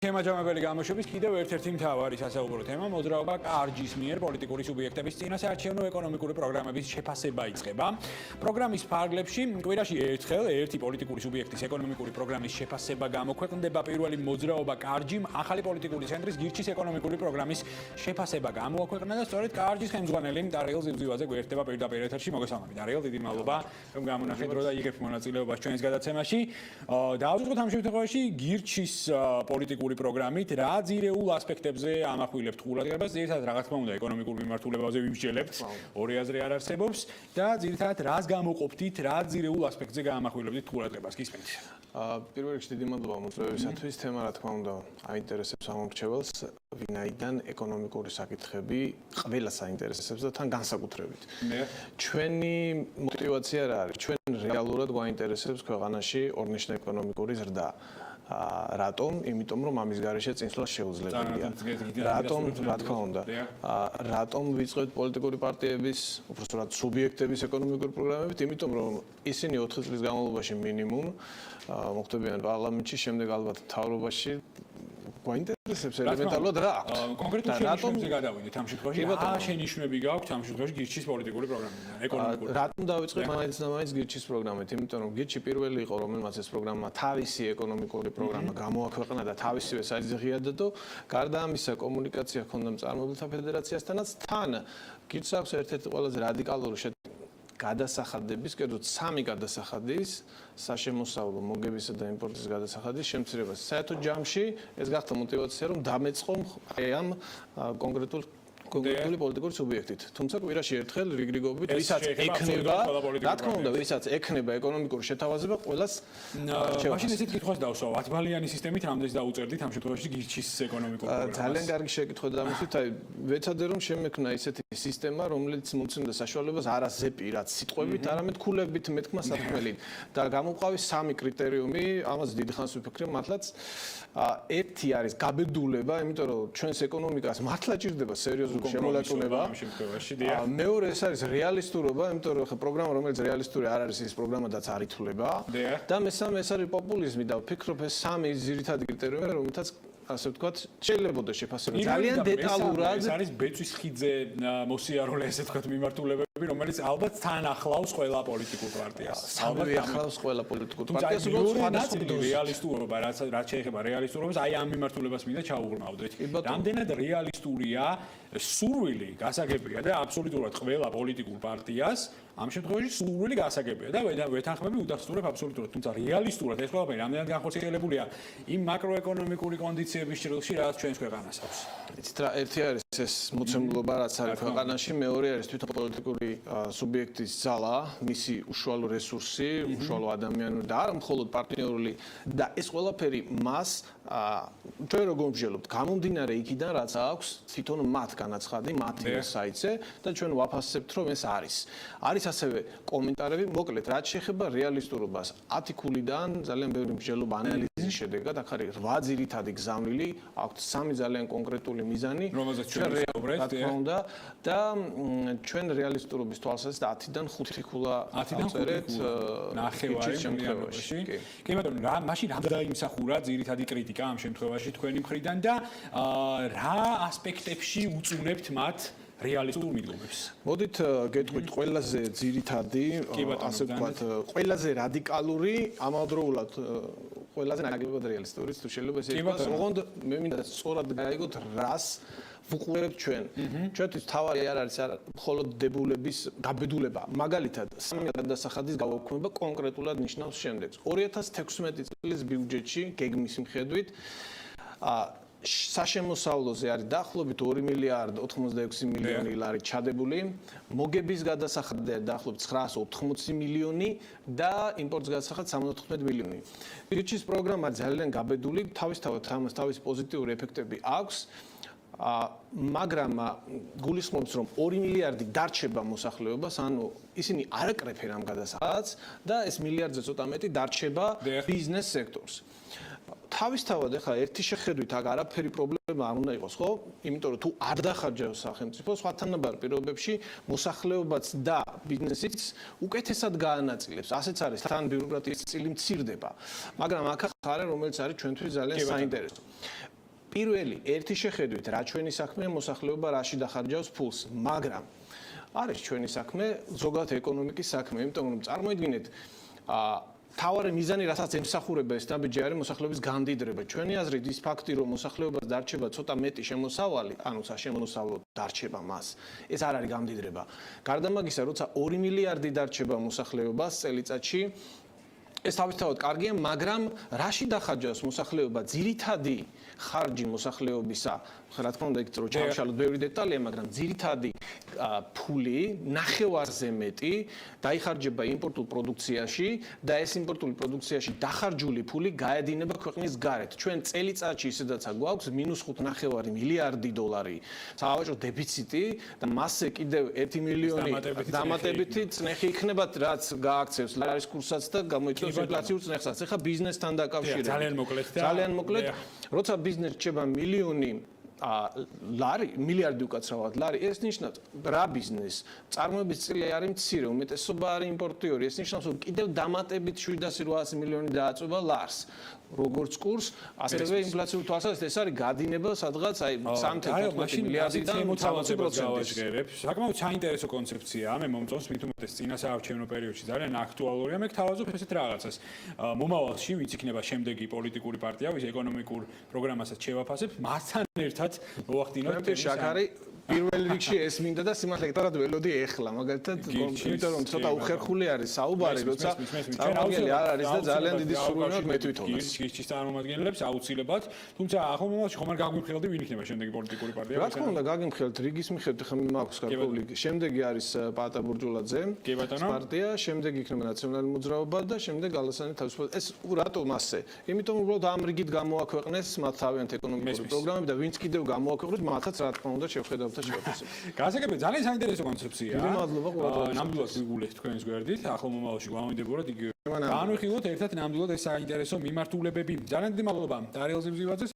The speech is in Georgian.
თემაჯამებელი გამოშვების კიდევ ერთ-ერთი მთავარი სასაუბრო თემა მოძრაობა კარჯის მიერ პოლიტიკური სუბიექტების წინასაარჩევნო ეკონომიკური პროგრამების შეფასება იწყება. პროგრამის ფარგლებში კვირაში ერთხელ ერთი პოლიტიკური სუბიექტის ეკონომიკური პროგრამის შეფასება გამოქვეყნდება. პირველი მოძრაობა კარჯიმ ახალი პოლიტიკური ცენტრის გირჩის ეკონომიკური პროგრამის შეფასება გამოაქვეყნა და სწორედ კარჯის ხელმძღვანელი დარიელ ზივზივაძე გვერდება პირდაპირ ეთერში. მოგესალმებით დარიელ, დიდი მადლობა რომ გამონახეთ დრო და იღებთ მონაწილეობას ჩვენს გადაცემაში. დავუწყოთ ამ შემთხვევაში გირჩის პოლიტიკური პროგრამით რა ძირეულ ასპექტებზე ამახვილებთ ყურადღებას, ძირითადად რა თქმა უნდა ეკონომიკურ მიმართულებაზე ვიმსჯელებთ, ორი აზრი არ არსებობს და ძირითადად რას გამოყოფთით, რა ძირეულ ასპექტზე გაამახვილებთ ყურადღებას, გისმენთ. პირველ რიგში დიდი მადლობა მოწვევისათვის, თემა რა თქმა უნდა აინტერესებს ამომრჩეველს, ვინაიდან ეკონომიკური საკითხები ყველას აინტერესებს და თან განსაკუთრებით. ჩვენი мотивация რა არის? ჩვენ რეალურად გვაინტერესებს ქვეყანაში ორნიშნა ეკონომიკური ზრდა. რატომ? იმიტომ რომ ამის გარეშე წინსვლა შეუძლებელია. რატომ? რა თქმა უნდა. რატომ ვიწყებთ პოლიტიკური პარტიების, უბრალოდ სუბიექტების ეკონომიკური პროგრამებით? იმიტომ რომ ისინი 4 წლის განმავლობაში მინიმუმ მოხდებიან პარლამენტში, შემდეგ ალბათ მთავრობაში გვაინტერესებს ელემენტარულად რა აქვს. კონკრეტულ შენიშვნებზე გადავიდეთ ამ შემთხვევაში. რა შენიშვნები გაქვთ ამ შემთხვევაში გირჩის პოლიტიკური პროგრამიდან, ეკონომიკური. რატომ დავიწყებ მაინც და მაინც გირჩის პროგრამით? იმიტომ რომ გირჩი პირველი იყო, რომელმაც ეს პროგრამა თავისი ეკონომიკური პროგრამა გამოაქვეყნა და თავისივე საიტზე ღიადადო. გარდა ამისა, კომუნიკაცია ჰქონდა მწარმოებელთა ფედერაციასთანაც. თან გირჩს აქვს ერთ-ერთი ყველაზე რადიკალური გადასახადების, კერძოდ 3 გადასახადის, საშემოსავლო, მოგებისა და იმპორტის გადასახადის შემცირება. საერთო ჯამში ეს გახდა мотивация, რომ დამეწყო ამ კონკრეტული პოლიტიკური სუბიექტით. თუმცა კვირაში ერთხელ რიგრიგობით, ვისაც ექნება, რა თქმა უნდა, ვისაც ექნება ეკონომიკური შეთავაზება, ყველას შევა. მაშინ ესეთ კითხვას დავსვავ, 10 ბალიანი სისტემით ამდენს დაუწერდით ამ შემთხვევაში გირჩის ეკონომიკურ პროგრამას. ძალიან კარგი შეკითხვა დამისვით, აი ვეცადე რომ შემექმნა ისეთი სისტემა, რომელიც მოცემდა საშუალებას არა ზეპირად სიტყვებით, არამედ ქულებით, მეთქმა სათქმელით და გამოვყავი 3 კრიტერიუმი, ამაზე დიდი ხანს ვიფიქრე, მართლაც ერთი არის გაბედულება, იმიტომ რომ ჩვენს ეკონომიკას მართლა ჭირდება სერიოზული შემოლაწუნება. მეორე ეს არის რეალისტურობა, იმიტომ რომ ხა პროგრამა რომელიც რეალისტური არ არის, ის პროგრამადაც არ ითვლება. და მესამე ეს არის პოპულიზმი და ვფიქრობ ეს 3 ძირითადი კრიტერიუმი, რომელთაც ასე ვთქვათ, შეიძლება შეფასება ძალიან დეტალურად. ეს არის ბეწვის ხიძე მოსიარულე, ასე ვთქვათ, მიმართულებები, რომელიც ალბათ თან ახლავს ყველა პოლიტიკურ პარტიას. ალბათ ახლავს ყველა პოლიტიკურ პარტიას, უბრალოდ რეალისტურობა, რაც შეეხება რეალისტურობას, აი ამ მიმართულებას მინდა ჩაუღრმავდეთ. რამდენად რეალისტურია სურვილი გასაგებია და აბსოლუტურად ყველა პოლიტიკურ პარტიას ამ შემთხვევაში სურვილი გასაგებია და ვეთანხმები უდასტურებ აბსოლუტურად, თუმცა რეალისტურად ეს ყველაფერი რამდენად განხორციელებულია იმ მაკროეკონომიკური კონდიციების ჭრილში, რაც ჩვენს ქვეყანას აქვს. იცით რა, ერთი არის ეს მოცემულობა, რაც არის ქვეყანაში, მეორე არის თვითონ პოლიტიკური სუბიექტის ძალა, მისი უშუალო რესურსი, უშუალო ადამიანური და არა მხოლოდ პარტნიორული და ეს ყველაფერი მას ჩვენ როგორ ვმსჯელობთ, გამომდინარე იქიდან, რაც აქვს თვითონ მათ განაცხადი, მათი საიტზე და ჩვენ ვაფასებთ, რომ ეს არის. არის ასევე კომენტარები, მოკლედ, რაც შეეხება რეალისტურობას. 10 ქულიდან ძალიან ბევრი მსჯელობა ანალიზის შედეგად, აქ არის 8 ძირითადი გზავნილი, აქვთ 3 ძალიან კონკრეტული მიზანი, რომელზეც ჩვენ ვსაუბრობთ, და ჩვენ რეალისტურობის თვალსაზრისით 10-დან 5 ქულა ავწერეთ ნახევარი შემთხვევაში. კი ბატონო, მაშინ რა დაიმსახურა ძირითადი კრიტიკა ამ შემთხვევაში თქვენი მხრიდან და რა ასპექტებში უწუნებთ მათ რეალისტურ მიდგომებს? მოდით გეტყვით ყველაზე ძირითადი, ასე ვთქვათ, ყველაზე რადიკალური, ამავდროულად ყველაზე ნაკლებად რეალისტური, თუ შეიძლება ესე ითქვას, ოღონდ მე მინდა სწორად გაიგოთ, რას ვუყურებთ ჩვენ. ჩვენთვის თავი არ არის მხოლოდ დებულების გაბედულება. მაგალითად, 3 გადასახადის გავაქვეყნება კონკრეტულად ნიშნავს შემდეგს. 2016 წლის ბიუჯეტში გეგმის მიხედვით საშემოსავლოზე არის დაახლოებით 2 მილიარდ 86 მილიონი ლარი ჩადებული, მოგების გადასახადია დაახლოებით 980 მილიონი და იმპორტის გადასახად 74 მილიონი. გირჩის პროგრამა ძალიან გაბედული, თავისთავად ამას თავისი პოზიტიური ეფექტები აქვს. მაგრამ გულისხმობს, რომ 2 მილიარდი დარჩება მოსახლეობას, ანუ ისინი არ აკრეფენ ამ გადასახადს და ეს მილიარდზე ცოტა მეტი დარჩება ბიზნეს სექტორს. თავისთავად ახლა ერთი შეხედვით აქ არაფერი პრობლემა არ უნდა იყოს, ხო? იმიტომ რომ თუ არ დახარჯავს სახელმწიფო, სხვა თანაბარ პირობებში მოსახლეობაც და ბიზნესიც უკეთესად გაანაწილებს. ასეც არის, თან ბიუროკრატიის წილი მცირდება. მაგრამ აქ ხარ, რომელიც არის ჩვენთვის ძალიან საინტერესო. პირველი ერთი შეხედვით რა ჩვენი საქმეა მოსახლეობა რაში დახარჯავს ფულს, მაგრამ არის ჩვენი საქმე ზოგადად ეკონომიკის საქმე, იმიტომ რომ წარმოიდგინეთ თავარი მიზანი, რასაც ემსახურება ეს ნაბიჯი არის მოსახლეობის გამდიდრება. ჩვენი აზრით ის ფაქტი, რომ მოსახლეობას დარჩება ცოტა მეტი შემოსავალი, ანუ სამომავლო დარჩება მას, ეს არ არის გამდიდრება. გარდა მაგისა, როცა 2 მილიარდი დარჩება მოსახლეობას წელიწადში, ეს თავისთავად კარგია, მაგრამ რაში დახარჯავს მოსახლეობა? ძირითადი ხარჯი მოსახლეობისა, რა თქმა უნდა, იქ რო ჩავშალოთ ბევრი დეტალია, მაგრამ ძირითადი ფული ნახევარზე მეტი დაიხარჯება იმპორტულ პროდუქციაში და ეს იმპორტული პროდუქციაში დახარჯული ფული გაედინება ქვეყნის გარეთ. ჩვენ წელიწადში ისედაც გვაქვს -5.9 მილიარდი დოლარი სავაჭრო დეფიციტი და მასზე კიდევ 1 მილიონი დამატებითი წნეხი იქნება, რაც გააქცევს ლარის კურსაც და გამოიწვევს ინფლაციურ წნეხსაც. ეხლა ბიზნესთან დაკავშირებით. ძალიან მოკლედ, როცა ბიზნეს რჩება მილიონი ლარი, მილიარდი უკაცრავად ლარი, ეს ნიშნავს რა ბიზნეს წარმოების წილი არის მცირე, უმეტესობა არის იმპორტიორი. ეს ნიშნავს, რომ კიდევ დამატებით 700-800 მილიონი დააწובה ლარს. როგორც კურს, ასევე ინფლაციურ თვალსაზრისით ეს არის გადინება სადღაც აი 3-14 მილიარდიდან 60%-ში. საკმაოდ საინტერესო კონცეფციაა. მე მომწონს მით უმეტეს წინასაარჩევნო პერიოდში ძალიან აქტუალურია. მე გთავაზობ ესეთ რაღაცას. მომავალში ვიც იქნება შემდეგი პოლიტიკური პარტია, ვის ეკონომიკურ პროგრამასაც შევაფასებ, მასთან ერთად მოვახდინოთ შაქარი პირველ რიგში ეს მინდა და სიმართლე გეტყვით ველოდი ეხლა მაგალითად იმიტომ რომ ცოტა უხერხული არის საუბარი როცა წარმოგელი არ არის და ძალიან დიდი სურვილი მაქვს მე თვითონაც ის წარმომადგენლებს აუცილებლად თუმცა ახლა მომავალში ხომ არ გაგვიმხელდი ვინ იქნება შემდეგი პოლიტიკური პარტია რა თქმა უნდა გაგიმხელთ რიგის მიხედვით ხომ მაქვს გარკვეული შემდეგი არის პატა ბურჯულაძე პარტია შემდეგი იქნება ნაციონალური მოძრაობა და შემდეგ ალასანი თავისუფლად ეს რატომ ასე იმიტომ უბრალოდ ამ რიგით გამოაქვეყნეს მათ თავიანთ ეკონომიკური პროგრამები და ვინც კიდევ გამოაქვეყნეს მათაც რა თქმა უნდა შევხედავთ გასაგებია ძალიან საინტერესო კონცეფციაა. დიდი მადლობა ყურადღებისთვის. ნამდვილად ვიგულეთ თქვენს გვერდით. ახლა მომავალში გვამონდებურად იგივე. განვიხილოთ ერთად ნამდვილად ეს საინტერესო მიმართულებები. ძალიან დიდი მადლობა დარიელ ზიმზივაძეს.